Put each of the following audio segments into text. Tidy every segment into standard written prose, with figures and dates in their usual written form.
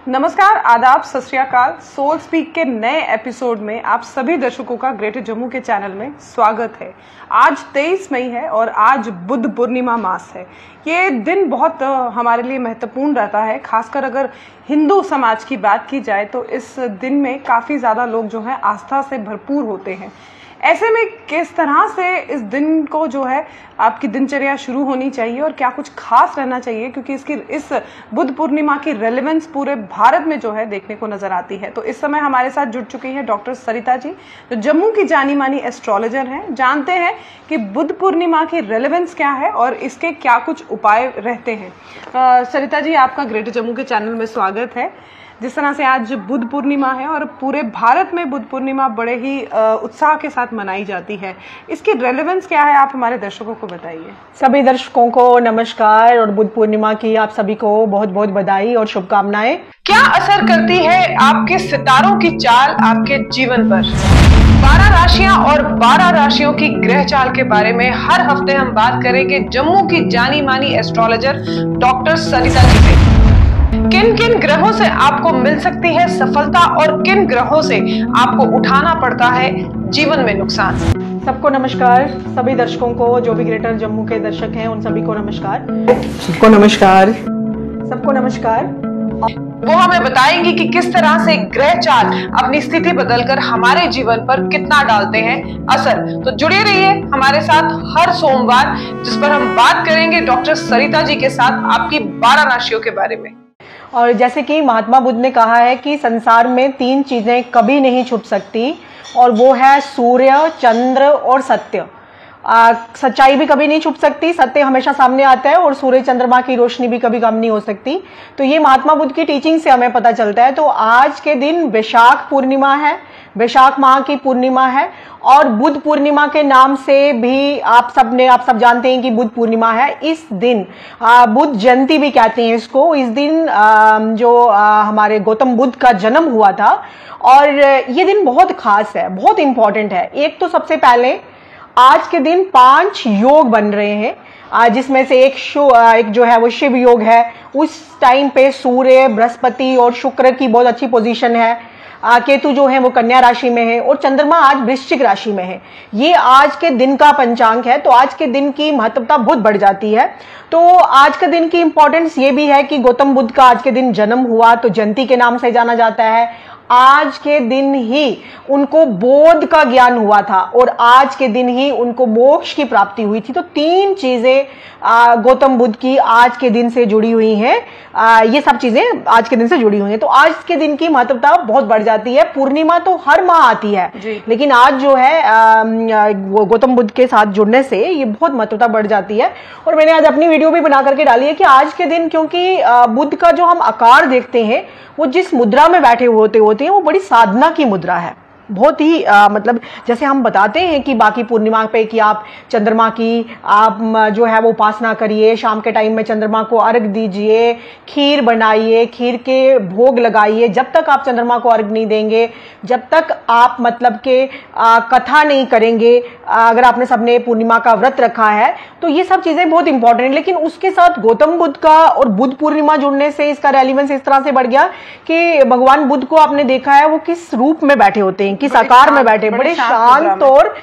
नमस्कार, आदाब, सत श्री अकाल। सोल स्पीक के नए एपिसोड में आप सभी दर्शकों का ग्रेटर जम्मू के चैनल में स्वागत है। आज 23 मई है और आज बुद्ध पूर्णिमा मास है। ये दिन बहुत हमारे लिए महत्वपूर्ण रहता है, खासकर अगर हिंदू समाज की बात की जाए तो इस दिन में काफ़ी ज़्यादा लोग जो है आस्था से भरपूर होते हैं। ऐसे में किस तरह से इस दिन को जो है आपकी दिनचर्या शुरू होनी चाहिए और क्या कुछ खास रहना चाहिए, क्योंकि इस बुद्ध पूर्णिमा की रेलेवेंस पूरे भारत में जो है देखने को नजर आती है। तो इस समय हमारे साथ जुड़ चुकी हैं डॉक्टर सरिता जी, जो जम्मू की जानी मानी एस्ट्रोलॉजर हैं। जानते हैं कि बुद्ध पूर्णिमा की रेलेवेंस क्या है और इसके क्या कुछ उपाय रहते हैं। सरिता जी, आपका ग्रेटर जम्मू के चैनल में स्वागत है। जिस तरह से आज बुद्ध पूर्णिमा है और पूरे भारत में बुद्ध पूर्णिमा बड़े ही उत्साह के साथ मनाई जाती है, इसकी रेलेवेंस क्या है, आप हमारे दर्शकों को बताइए। सभी दर्शकों को नमस्कार और बुद्ध पूर्णिमा की आप सभी को बहुत बहुत बधाई और शुभकामनाएं। क्या असर करती है आपके सितारों की चाल आपके जीवन पर? 12 राशियां और 12 राशियों की ग्रह चाल के बारे में हर हफ्ते हम बात करेंगे जम्मू की जानी मानी एस्ट्रोलॉजर डॉक्टर सरिता जी से। किन किन ग्रहों से आपको मिल सकती है सफलता और किन ग्रहों से आपको उठाना पड़ता है जीवन में नुकसान। सबको नमस्कार, सभी दर्शकों को, जो भी ग्रेटर जम्मू के दर्शक हैं उन सभी को नमस्कार। सबको नमस्कार। सबको नमस्कार। वो हमें बताएंगी कि किस तरह से ग्रह चाल अपनी स्थिति बदलकर हमारे जीवन पर कितना डालते हैं असर। तो जुड़े रहिए हमारे साथ हर सोमवार, जिस पर हम बात करेंगे डॉक्टर सरिता जी के साथ आपकी 12 राशियों के बारे में। और जैसे कि महात्मा बुद्ध ने कहा है कि संसार में 3 चीजें कभी नहीं छुप सकती, और वो है सूर्य, चंद्र और सत्य। सच्चाई भी कभी नहीं छुप सकती, सत्य हमेशा सामने आता है, और सूर्य चंद्रमा की रोशनी भी कभी कम नहीं हो सकती। तो ये महात्मा बुद्ध की टीचिंग से हमें पता चलता है। तो आज के दिन वैशाख पूर्णिमा है, वैशाख माह की पूर्णिमा है, और बुद्ध पूर्णिमा के नाम से भी आप सब जानते हैं कि बुद्ध पूर्णिमा है। इस दिन बुद्ध जयंती भी कहते हैं इसको। इस दिन हमारे गौतम बुद्ध का जन्म हुआ था, और ये दिन बहुत खास है, बहुत इंपॉर्टेंट है। एक तो सबसे पहले आज के दिन 5 योग बन रहे हैं, जिसमें से एक जो है वो शिव योग है। उस टाइम पे सूर्य, बृहस्पति और शुक्र की बहुत अच्छी पोजीशन है। केतु जो है वो कन्या राशि में है, और चंद्रमा आज वृश्चिक राशि में है। ये आज के दिन का पंचांग है। तो आज के दिन की महत्वता बहुत बढ़ जाती है। तो आज के दिन की इंपॉर्टेंस ये भी है कि गौतम बुद्ध का आज के दिन जन्म हुआ, तो जयंती के नाम से जाना जाता है। आज के दिन ही उनको बोध का ज्ञान हुआ था, और आज के दिन ही उनको मोक्ष की प्राप्ति हुई थी। तो 3 चीजें गौतम बुद्ध की आज के दिन से जुड़ी हुई हैं। ये सब चीजें आज के दिन से जुड़ी हुई हैं। तो आज के दिन की महत्वता बहुत बढ़ जाती है। पूर्णिमा तो हर माह आती है, लेकिन आज जो है गौतम बुद्ध के साथ जुड़ने से ये बहुत महत्वता बढ़ जाती है। और मैंने आज अपनी वीडियो भी बना करके डाली है कि आज के दिन, क्योंकि बुद्ध का जो हम आकार देखते हैं, वो जिस मुद्रा में बैठे होते हैं वो बड़ी साधना की मुद्रा है। बहुत ही मतलब जैसे हम बताते हैं कि बाकी पूर्णिमा पे कि आप चंद्रमा की आप जो है वो उपासना करिए, शाम के टाइम में चंद्रमा को अर्घ दीजिए, खीर बनाइए, खीर के भोग लगाइए। जब तक आप चंद्रमा को अर्घ नहीं देंगे, जब तक आप मतलब के कथा नहीं करेंगे, अगर आपने सबने पूर्णिमा का व्रत रखा है, तो ये सब चीजें बहुत इंपॉर्टेंट है। लेकिन उसके साथ गौतम बुद्ध का और बुद्ध पूर्णिमा जुड़ने से इसका रेलिवेंस इस तरह से बढ़ गया कि भगवान बुद्ध को आपने देखा है वो किस रूप में बैठे होते हैं, किस आकार में बैठे, बड़े शांत और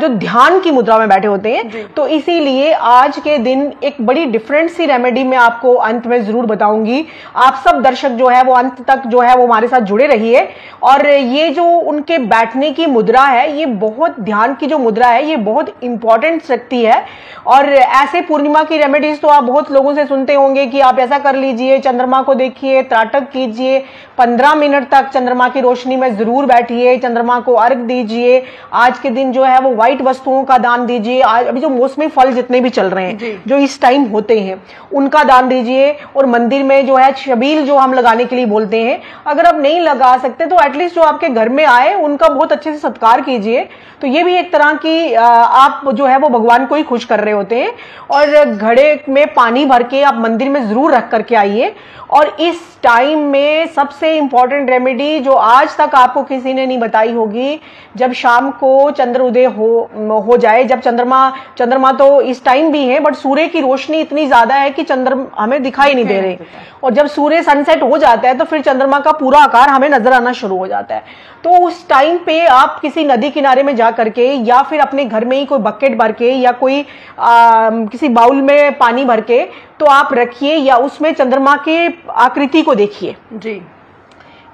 जो ध्यान की मुद्रा में बैठे होते हैं। तो इसीलिए आज के दिन एक बड़ी डिफरेंट सी रेमेडी मैं आपको अंत में जरूर बताऊंगी। आप सब दर्शक जो है वो अंत तक जो है वो हमारे साथ जुड़े रहिए। और ये जो उनके बैठने की मुद्रा है, ये बहुत ध्यान की जो मुद्रा है, ये बहुत इंपॉर्टेंट शक्ति है। और ऐसे पूर्णिमा की रेमेडीज तो आप बहुत लोगों से सुनते होंगे कि आप ऐसा कर लीजिए, चंद्रमा को देखिए, त्राटक कीजिए, 15 मिनट तक चंद्रमा की रोशनी में जरूर बैठिए, चंद्रमा को अर्घ दीजिए। आज के दिन जो है वो व्हाइट वस्तुओं का दान दीजिए। आज अभी जो मौसमी फल जितने भी चल रहे हैं, जो इस टाइम होते हैं, उनका दान दीजिए। और मंदिर में जो है छबील जो हम लगाने के लिए बोलते हैं, अगर आप नहीं लगा सकते तो एटलीस्ट जो आपके घर में आए उनका बहुत अच्छे से सत्कार कीजिए। तो ये भी एक तरह कि आप जो है वो भगवान को ही खुश कर रहे होते हैं। और घड़े में पानी भर के आप मंदिर में जरूर रख करके आइए। और इस टाइम में सबसे इंपॉर्टेंट रेमेडी जो आज तक आपको किसी ने नहीं बताई होगी, जब शाम को चंद्र उदय हो जाए, जब चंद्रमा तो इस टाइम भी है, बट सूर्य की रोशनी इतनी ज्यादा है कि चंद्र हमें दिखाई नहीं दे रहे, और जब सूर्य सनसेट हो जाता है तो फिर चंद्रमा का पूरा आकार हमें नजर आना शुरू हो जाता है। तो उस टाइम पे आप किसी नदी किनारे में जा करके या फिर अपने घर में ही कोई बकेट भर के या कोई किसी बाउल में पानी भर के तो आप रखिए, या उसमें चंद्रमा की आकृति को देखिए जी।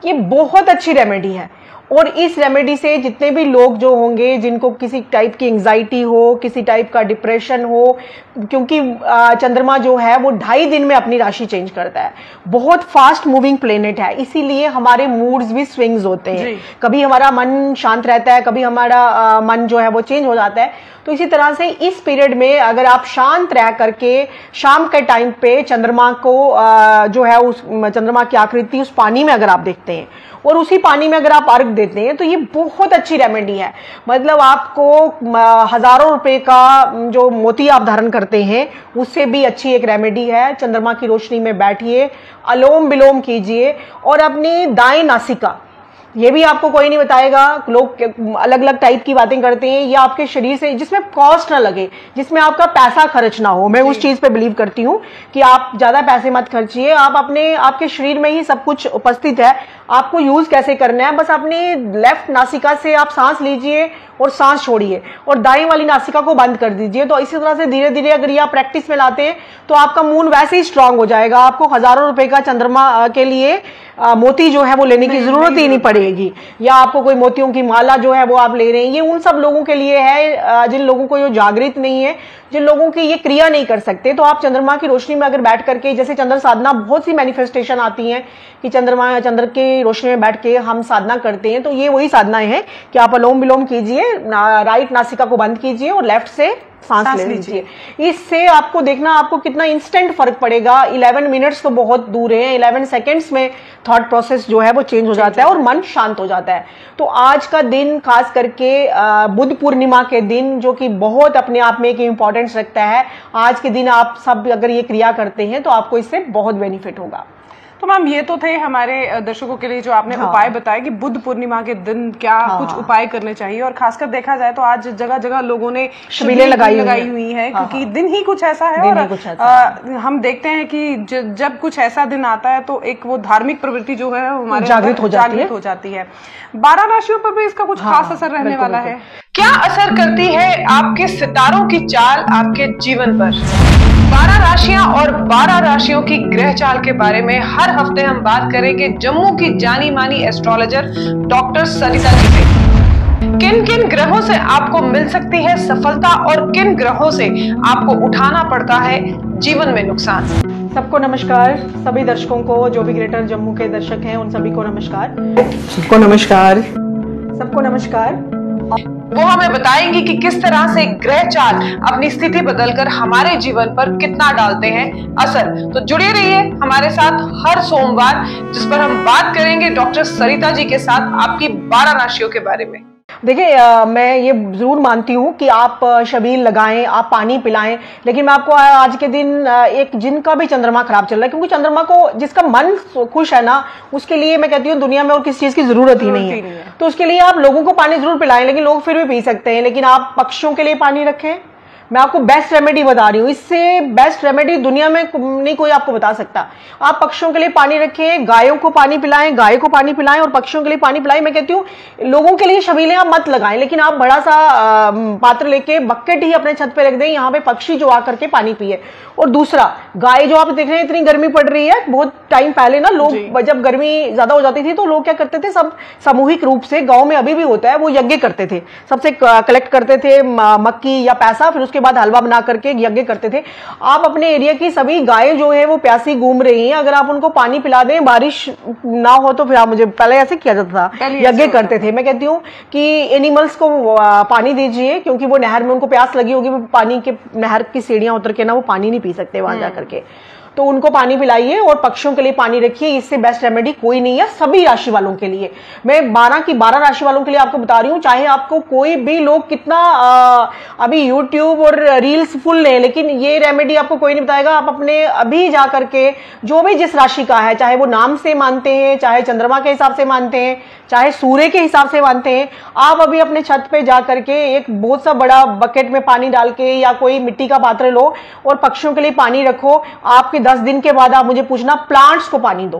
ये बहुत अच्छी रेमेडी है। और इस रेमेडी से जितने भी लोग जो होंगे जिनको किसी टाइप की एंजाइटी हो, किसी टाइप का डिप्रेशन हो, क्योंकि चंद्रमा जो है वो 2.5 दिन में अपनी राशि चेंज करता है, बहुत फास्ट मूविंग प्लेनेट है, इसीलिए हमारे मूड्स भी स्विंग्स होते हैं। कभी हमारा मन शांत रहता है, कभी हमारा मन जो है वो चेंज हो जाता है। तो इसी तरह से इस पीरियड में अगर आप शांत रह करके शाम के टाइम पे चंद्रमा को जो है उस चंद्रमा की आकृति उस पानी में अगर आप देखते हैं और उसी पानी में अगर आप अर्घ देते हैं तो ये बहुत अच्छी रेमेडी है। मतलब आपको हजारों रुपए का जो मोती आप धारण करते हैं उससे भी अच्छी एक रेमेडी है। चंद्रमा की रोशनी में बैठिए, अलोम विलोम कीजिए और अपनी दाएं नासिका, ये भी आपको कोई नहीं बताएगा, लोग अलग अलग टाइप की बातें करते हैं, या आपके शरीर से जिसमें कॉस्ट ना लगे, जिसमें आपका पैसा खर्च ना हो। मैं उस चीज पे बिलीव करती हूँ कि आप ज्यादा पैसे मत खर्चिए, आप आपके शरीर में ही सब कुछ उपस्थित है, आपको यूज कैसे करना है, बस अपनी लेफ्ट नासिका से आप सांस लीजिए और सांस छोड़िए और दाएं वाली नासिका को बंद कर दीजिए। तो इसी तरह से धीरे धीरे अगर ये आप प्रैक्टिस में लाते हैं तो आपका मून वैसे ही स्ट्रांग हो जाएगा, आपको हजारों रुपए का चंद्रमा के लिए मोती जो है वो लेने की जरूरत ही नहीं पड़ेगी, या आपको कोई मोतियों की माला जो है वो आप ले रहे हैं। ये उन सब लोगों के लिए है जिन लोगों को ये जागृत नहीं है, जिन लोगों की ये क्रिया नहीं कर सकते। तो आप चंद्रमा की रोशनी में अगर बैठ करके, जैसे चंद्र साधना, बहुत सी मैनिफेस्टेशन आती हैं कि चंद्र की रोशनी में बैठ के हम साधना करते हैं, तो ये वही साधनाएं हैं कि आप अलोम विलोम कीजिए, राइट नासिका को बंद कीजिए और लेफ्ट से सांस ले लीजिए। इससे आपको देखना आपको कितना इंस्टेंट फर्क पड़ेगा। 11 मिनट्स तो बहुत दूर है, 11 सेकेंड्स में थॉट प्रोसेस जो है वो चेंज हो जाता है और मन शांत हो जाता है। तो आज का दिन खास करके बुद्ध पूर्णिमा के दिन, जो कि बहुत अपने आप में एक इंपॉर्टेंस रखता है, आज के दिन आप सब अगर ये क्रिया करते हैं तो आपको इससे बहुत बेनिफिट होगा। तो मैम ये तो थे हमारे दर्शकों के लिए जो आपने उपाय बताए कि बुद्ध पूर्णिमा के दिन क्या कुछ उपाय करने चाहिए। और खासकर देखा जाए तो आज जगह जगह लोगों ने शबीलें लगाई हुई है, क्योंकि दिन ही कुछ ऐसा है। और हम देखते हैं कि जब कुछ ऐसा दिन आता है तो एक वो धार्मिक प्रवृत्ति जो है हमारे जागृत हो जाती है। 12 राशियों पर भी इसका कुछ खास असर रहने वाला है। क्या असर करती है आपके सितारों की चाल आपके जीवन पर? 12 राशियां और 12 राशियों की ग्रह चाल के बारे में हर हफ्ते हम बात करेंगे जम्मू की जानी मानी एस्ट्रोलॉजर डॉक्टर सरिता जी से। किन किन ग्रहों से आपको मिल सकती है सफलता और किन ग्रहों से आपको उठाना पड़ता है जीवन में नुकसान। सबको नमस्कार, सभी दर्शकों को, जो भी ग्रेटर जम्मू के दर्शक हैं उन सभी को नमस्कार। सबको नमस्कार। सबको नमस्कार। वो हमें बताएंगी कि किस तरह से ग्रह चाल अपनी स्थिति बदलकर हमारे जीवन पर कितना डालते हैं असर। तो जुड़े रहिए हमारे साथ हर सोमवार, जिस पर हम बात करेंगे डॉक्टर सरिता जी के साथ आपकी 12 राशियों के बारे में। देखिए, मैं ये जरूर मानती हूँ कि आप शबील लगाएं, आप पानी पिलाएं, लेकिन मैं आपको आज के दिन एक जिनका भी चंद्रमा खराब चल रहा है, क्योंकि चंद्रमा को जिसका मन खुश है ना, उसके लिए मैं कहती हूँ दुनिया में और किसी चीज की जरूरत ही नहीं है। तो उसके लिए आप लोगों को पानी जरूर पिलाएं, लेकिन लोग फिर भी पी सकते हैं। लेकिन आप पक्षियों के लिए पानी रखें। मैं आपको बेस्ट रेमेडी बता रही हूँ, इससे बेस्ट रेमेडी दुनिया में नहीं कोई आपको बता सकता। आप पक्षियों के लिए पानी रखें, गायों को पानी पिलाएं, गाय को पानी पिलाएं और पक्षियों के लिए पानी पिलाएं। मैं कहती हूँ लोगों के लिए शबीलें आप मत लगाएं, लेकिन आप बड़ा सा पात्र लेके बकेट ही अपने छत पे रख दें, यहाँ पे पक्षी जो आकर के पानी पिए। और दूसरा, गाय जो आप देख रहे हैं, इतनी गर्मी पड़ रही है, बहुत टाइम पहले ना लोग जब गर्मी ज्यादा हो जाती थी तो लोग क्या करते थे, सब सामूहिक रूप से, गाँव में अभी भी होता है, वो यज्ञ करते थे, सबसे कलेक्ट करते थे मक्की या पैसा, फिर उसके बाद हलवा बना करके यज्ञ करते थे। आप अपने एरिया की सभी गायें जो है वो प्यासी घूम रही हैं, अगर आप उनको पानी पिला दें, बारिश ना हो तो फिर आप, मुझे पहले ऐसे किया जाता था, यज्ञ करते थे। मैं कहती हूँ कि एनिमल्स को पानी दीजिए, क्योंकि वो नहर में उनको प्यास लगी होगी, वो पानी के नहर की सीढ़ियां उतर के ना वो पानी नहीं पी सकते वहां जाकर के। तो उनको पानी पिलाइए और पक्षियों के लिए पानी रखिए। इससे बेस्ट रेमेडी कोई नहीं है सभी राशि वालों के लिए। मैं 12 की 12 राशि वालों के लिए आपको बता रही हूँ, चाहे आपको कोई भी लोग कितना अभी यूट्यूब और रील्स फुल है, लेकिन ये रेमेडी आपको कोई नहीं बताएगा। आप अपने अभी जा करके जो भी जिस राशि का है, चाहे वो नाम से मानते हैं, चाहे चंद्रमा के हिसाब से मानते हैं, चाहे सूर्य के हिसाब से मानते हैं, आप अभी अपने छत पे जा करके एक बहुत सा बड़ा बकेट में पानी डाल के या कोई मिट्टी का पात्र लो और पक्षियों के लिए पानी रखो। आपके 10 दिन के बाद आप मुझे पूछना, प्लांट्स को पानी दो,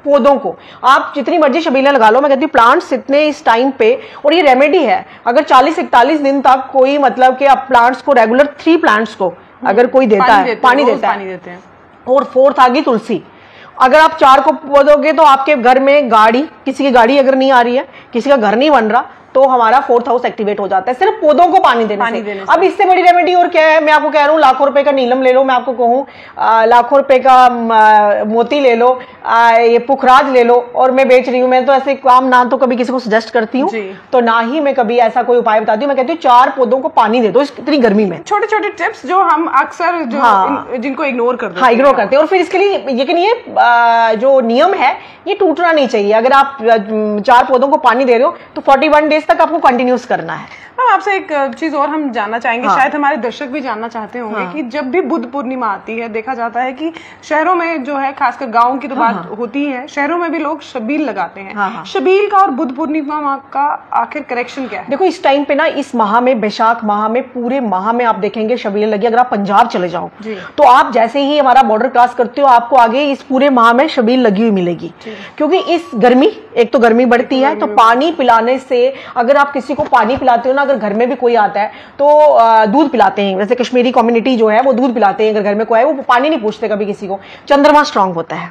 पौधों को। आप जितनी मर्जी शबीलें लगा लो, मैं कहती हूँ प्लांट्स इतने इस टाइम पे, और ये रेमेडी है। अगर 40-41 दिन तक कोई मतलब कि आप प्लांट्स को रेगुलर 3 प्लांट्स को अगर कोई देता है, पानी देता है, और 4th आ गई तुलसी। अगर आप 4 को बोलोगे तो आपके घर में गाड़ी, किसी की गाड़ी अगर नहीं आ रही है, किसी का घर नहीं बन रहा, तो हमारा 4th हाउस एक्टिवेट हो जाता है सिर्फ पौधों को पानी देने से। अब इससे बड़ी रेमेडी और क्या है? मैं आपको कह रहा हूँ लाखों रुपए का नीलम ले लो, मैं आपको कहूँ लाखों रुपए का मोती ले लो, ये पुखराज ले लो, और मैं बेच रही हूँ। मैं तो ऐसे काम ना तो कभी किसी को सजेस्ट करती हूँ, तो ना ही मैं कभी ऐसा कोई उपाय बताती हूँ। मैं कहती हूँ 4 पौधों को पानी दे दो इतनी गर्मी में। छोटे छोटे टिप्स जो हम अक्सर जिनको इग्नोर करते हैं, हाँ इग्नोर करते हैं। और फिर इसके लिए लेकिन ये जो नियम है ये टूटना नहीं चाहिए। अगर आप 4 पौधों को पानी दे रहे हो तो 41 डेज तक आपको कंटिन्यूस करना है। मैम आपसे एक चीज और हम जानना चाहेंगे, शायद हमारे दर्शक भी जानना चाहते होंगे कि जब भी बुद्ध पूर्णिमा आती है, देखा जाता है कि शहरों में जो है, खासकर गाँव की तो बात होती है, शहरों में भी लोग शबील लगाते हैं। शबील का और बुद्ध पूर्णिमा का आखिर कनेक्शन क्या है? देखो इस टाइम पे ना, इस माह में, बैशाख माह में, पूरे माह में आप देखेंगे शबील लगी। अगर आप पंजाब चले जाओ तो आप जैसे ही हमारा बॉर्डर क्रॉस करते हो, आपको आगे इस पूरे माह में शबील लगी हुई मिलेगी। क्योंकि इस गर्मी, एक तो गर्मी बढ़ती है, तो पानी पिलाने से, अगर आप किसी को पानी पिलाते हो ना, अगर घर में भी कोई आता है तो दूध पिलाते हैं। वैसे कश्मीरी कम्युनिटी जो है वो दूध पिलाते हैं। अगर घर में कोई है वो पानी नहीं पूछते कभी किसी को। चंद्रमा स्ट्रांग होता है,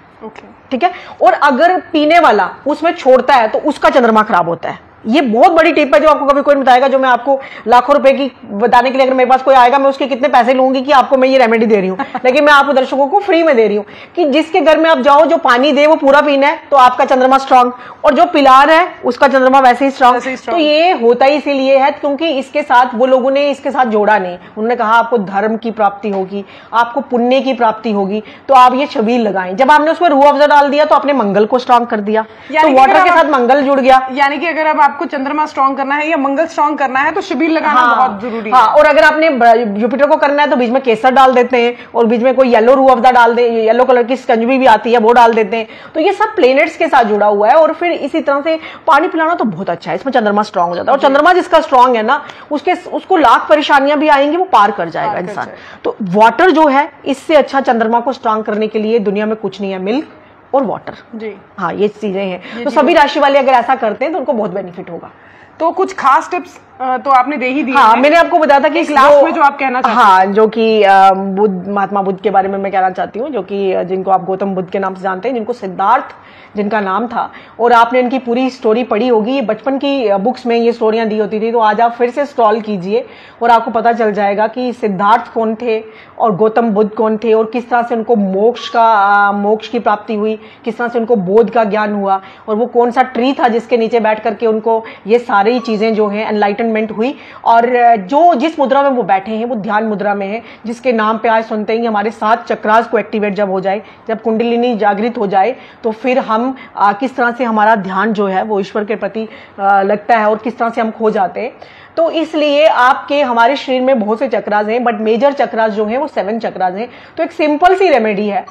ठीक है। और अगर पीने वाला उसमें छोड़ता है तो उसका चंद्रमा खराब होता है। ये बहुत बड़ी टिप है जो आपको कभी कोई नहीं बताएगा, जो मैं आपको लाखों रुपए की बताने के लिए, अगर मेरे पास कोई आएगा मैं उसके कितने पैसे लूंगी कि आपको मैं ये रेमेडी दे रही हूँ, लेकिन मैं आपको दर्शकों को फ्री में दे रही हूँ कि जिसके घर में आप जाओ, जो पानी दे वो पूरा पीना है, तो आपका चंद्रमा स्ट्रांग, और जो पिला रहा है उसका चंद्रमा वैसे ही स्ट्रांग। तो ये होता ही इसीलिए है क्योंकि इसके साथ वो लोगों ने इसके साथ जोड़ा नहीं। उन्होंने कहा आपको धर्म की प्राप्ति होगी, आपको पुण्य की प्राप्ति होगी, तो आप ये छबील लगाएं। जब आपने उसमें रूह अफ़ज़ा डाल दिया तो आपने मंगल को स्ट्रांग कर दिया, तो वाटर के साथ मंगल जुड़ गया। यानी कि अगर अब आपको चंद्रमा स्ट्रांग करना है या मंगल स्ट्रांग करना है तो शबील लगाना बहुत जरूरी है। हाँ, और अगर आपने जुपिटर को करना है तो बीच में केसर डाल देते हैं, और बीच में कोई येलो रूह अफ़ज़ा डाल दे, येलो कलर की स्कंजबी भी आती है वो डाल देते हैं। तो ये सब प्लेनेट्स के साथ जुड़ा हुआ है। और फिर इसी तरह से पानी पिलाना तो बहुत अच्छा है, इसमें चंद्रमा स्ट्रांग हो जाता है। और चंद्रमा जिसका स्ट्रांग है ना, उसको लाख परेशानियां भी आएंगी, वो पार कर जाएगा इंसान। तो वाटर जो है, इससे अच्छा चंद्रमा को स्ट्रांग करने के लिए दुनिया में कुछ नहीं है, मिल्क और वाटर जी। हाँ, ये चीजें हैं। तो सभी राशि वाले अगर ऐसा करते हैं तो उनको बहुत बेनिफिट होगा। तो कुछ खास टिप्स तो आपने दे ही दी। हाँ, मैंने आपको बताया था कि लास्ट में जो आप कहना चाहते हैं। हाँ, जो कि बुद्ध, महात्मा बुद्ध के बारे में मैं कहना चाहती हूँ, जो कि जिनको आप गौतम बुद्ध के नाम से जानते हैं, जिनको सिद्धार्थ जिनका नाम था, और आपने इनकी पूरी स्टोरी पढ़ी होगी। ये बचपन की बुक्स में ये स्टोरियां दी होती थी। तो आज आप फिर से स्क्रॉल कीजिए और आपको पता चल जाएगा कि सिद्धार्थ कौन थे और गौतम बुद्ध कौन थे, और किस तरह से उनको मोक्ष की प्राप्ति हुई, किस तरह से उनको बोध का ज्ञान हुआ, और वो कौन सा ट्री था जिसके नीचे बैठ करके उनको ये सारी चीजें जो है एनलाइटनमेंट हुई। और जो जिस मुद्रा में वो बैठे हैं वो ध्यान मुद्रा में है, जिसके नाम पे आज सुनते हैं हमारे 7 चक्रास को एक्टिवेट जब हो जाए, जब कुंडलिनी जागृत हो जाए, तो फिर हम किस तरह से हमारा ध्यान जो है वो ईश्वर के प्रति लगता है और किस तरह से हम खो जाते हैं। तो इसलिए आपके हमारे शरीर में बहुत से चक्रास हैं, बट मेजर चक्रास जो हैं वो 7 चक्रास हैं। तो एक सिंपल सी रेमेडी है,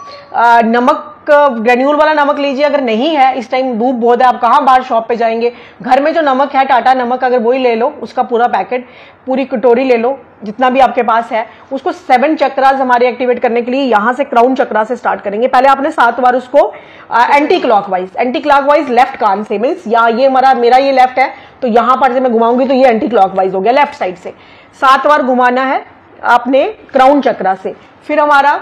नमक, ग्रेन्यूल वाला नमक लीजिए। अगर नहीं है, इस टाइम धूप बहुत है, आप कहाँ बाहर शॉप पे जाएंगे, घर में जो नमक है टाटा नमक, अगर वही ले लो, उसका पूरा पैकेट, पूरी कटोरी ले लो, जितना भी आपके पास है। उसको 7 चक्रास हमारे एक्टिवेट करने के लिए यहाँ से क्राउन चक्रा से स्टार्ट करेंगे। पहले आपने 7 बार उसको एंटी क्लॉकवाइज लेफ्ट कान से, मीन्स या ये मेरा ये लेफ्ट है तो यहां पर से मैं घुमाऊंगी तो ये एंटी क्लॉकवाइज हो गया, लेफ्ट साइड से 7 बार घुमाना है आपने क्राउन चक्रा से। फिर हमारा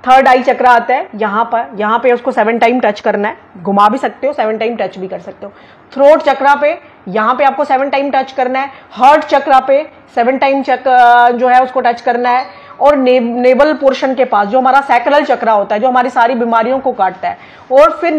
3rd आई चक्रा आता है, यहाँ पे उसको 7 टाइम टच करना है, घुमा भी सकते हो, 7 टाइम टच भी कर सकते हो। थ्रोट चक्रा पे, यहाँ पे आपको 7 टाइम टच करना है। हार्ट चक्रा पे 7 टाइम जो है उसको टच करना है। और नेवल पोर्शन के पास जो हमारा सैक्रल चक्रा होता है, जो हमारी सारी बीमारियों को काटता है, और फिर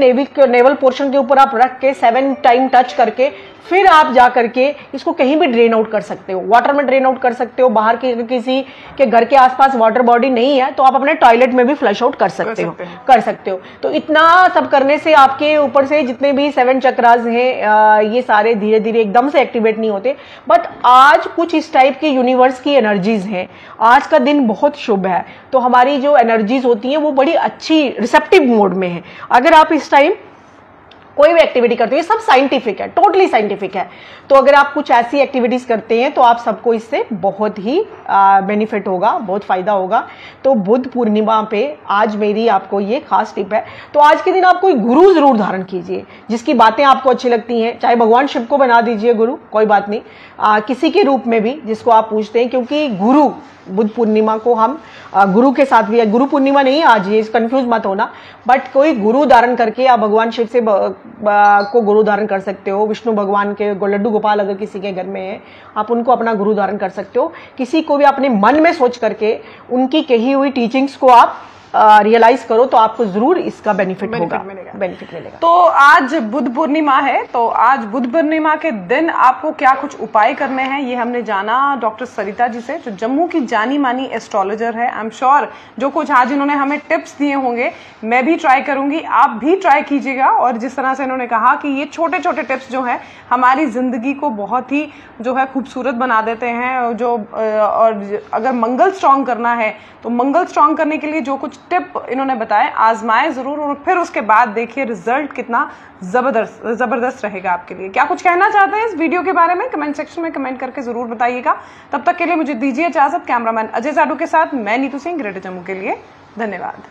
नेवल पोर्शन के ऊपर आप रख के 7 टाइम टच करके फिर आप जा करके इसको कहीं भी ड्रेन आउट कर सकते हो, वाटर में ड्रेन आउट कर सकते हो। बाहर के किसी के घर के आसपास वाटर बॉडी नहीं है तो आप अपने टॉयलेट में भी फ्लश आउट कर सकते हो। तो इतना सब करने से आपके ऊपर से जितने भी 7 चक्रास हैं ये सारे धीरे धीरे एकदम से एक्टिवेट नहीं होते। बट आज कुछ इस टाइप की यूनिवर्स की एनर्जीज हैं, आज का दिन बहुत शुभ है, तो हमारी जो एनर्जीज होती हैं वो बड़ी अच्छी रिसेप्टिव मोड में है। अगर आप इस टाइम कोई भी एक्टिविटी करते हो, ये सब साइंटिफिक है, टोटली साइंटिफिक है, तो अगर आप कुछ ऐसी एक्टिविटीज करते हैं तो आप सबको इससे बहुत ही बेनिफिट होगा, बहुत फायदा होगा। तो बुद्ध पूर्णिमा पे आज मेरी आपको ये खास टिप है। तो आज के दिन आप कोई गुरु जरूर धारण कीजिए जिसकी बातें आपको अच्छी लगती हैं, चाहे भगवान शिव को बना दीजिए गुरु, कोई बात नहीं, किसी के रूप में भी जिसको आप पूछते हैं, क्योंकि गुरु बुद्ध पूर्णिमा को हम गुरु के साथ भी, गुरु पूर्णिमा नहीं आज, ये कंफ्यूज मत होना, बट कोई गुरु धारण करके आप भगवान शिव से को गुरु धारण कर सकते हो। विष्णु भगवान के लड्डू गोपाल अगर किसी के घर में है, आप उनको अपना गुरु धारण कर सकते हो। किसी को भी अपने मन में सोच करके उनकी कही हुई टीचिंग्स को आप रियलाइज करो तो आपको जरूर इसका बेनिफिट मिलेगा। तो आज बुद्ध पूर्णिमा है, तो आज बुद्ध पूर्णिमा के दिन आपको क्या कुछ उपाय करने हैं ये हमने जाना डॉक्टर सरिता जी से, जो जम्मू की जानी मानी एस्ट्रोलॉजर है। आई एम श्योर जो कुछ आज इन्होंने हमें टिप्स दिए होंगे मैं भी ट्राई करूंगी, आप भी ट्राई कीजिएगा। और जिस तरह से इन्होंने कहा कि ये छोटे छोटे टिप्स जो है हमारी जिंदगी को बहुत ही जो है खूबसूरत बना देते हैं। और अगर मंगल स्ट्रांग करना है तो मंगल स्ट्रांग करने के लिए जो कुछ टिप इन्होंने बताए आजमाएं जरूर, और फिर उसके बाद देखिए रिजल्ट कितना जबरदस्त रहेगा आपके लिए। क्या कुछ कहना चाहते हैं इस वीडियो के बारे में कमेंट सेक्शन में कमेंट करके जरूर बताइएगा। तब तक के लिए मुझे दीजिए इजाजत। कैमरामैन अजय जाडू के साथ मैं नीतू सिंह, ग्रेटर जम्मू के लिए धन्यवाद।